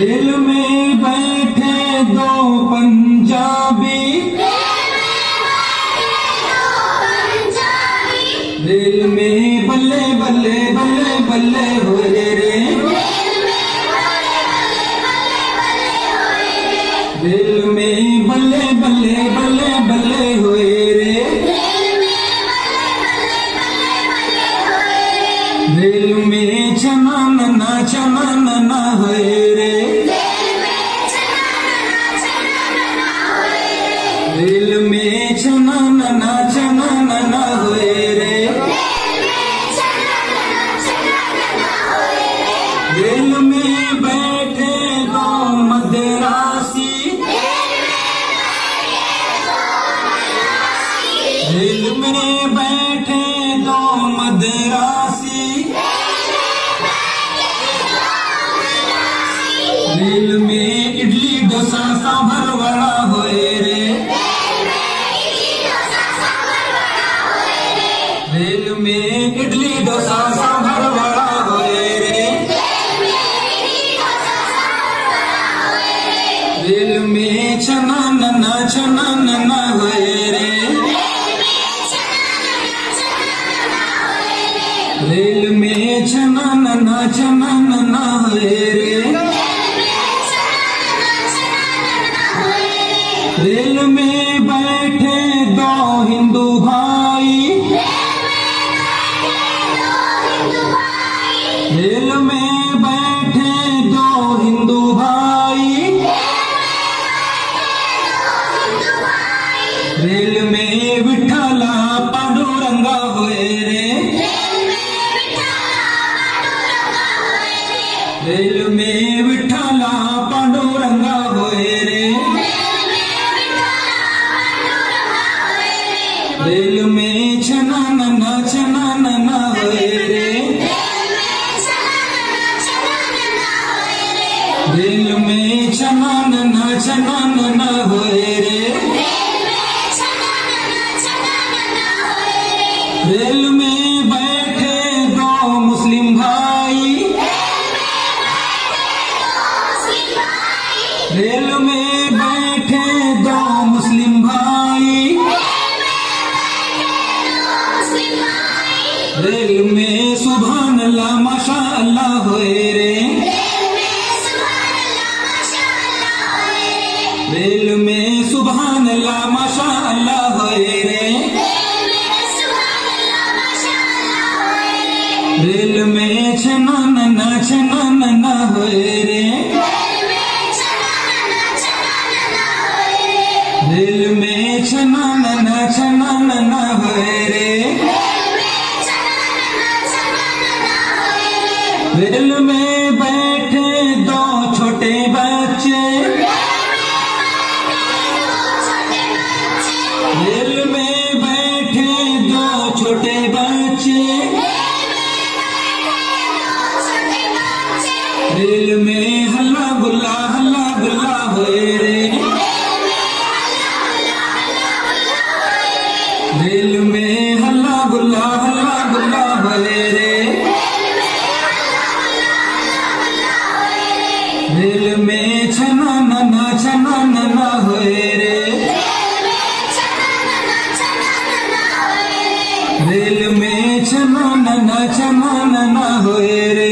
rail में बैठे दो पंजाबी, रेल में बल्ले बल्ले बल्ले बल्ले होए रे, रेल में बल्ले बल्ले बल्ले बल्ले होए रे, रेल में चना नना होए रे, रेल में चना नना होए रे, रेल में बैठे दो मद्रासी, रेल में बैठे दो मद्रासी, रेल में इडली डोसा सांभर वड़ा होए रे, रेल में इडली डोसा सांभर वड़ा होए रे, रेल में चना नना होए रे, रेल में चना नना होए रे, रेल में बैठे दो हिंदू भाई, रेल में बैठे दो हिंदू भाई, रेल में विठ्ठला पांडुरंगा होए रे, रेल में विठ्ठला पांडुरंगा होए रे, रेल में चना नना होए रे, रेल में चना नना होए रे, रेल में बैठे दो मुस्लिम भाई, रेल में बैठे दो मुस्लिम भाई, रेल में सुभान अल्लाह माशा अल्लाह होए रे, रेल में सुभान अल्लाह माशा अल्लाह होए रे, रेल में चना नना होए रे, रेल में चना नना होए रे, रेल में बैठे दो छोटे बच्चे, रेल में बैठे दो छोटे बच्चे, रेल में हल्ला गुल्ला होए रे, रेल में हल्ला गुल्ला होए रे, रेल में चना नना होए रे, रेल में चना नना होए रे,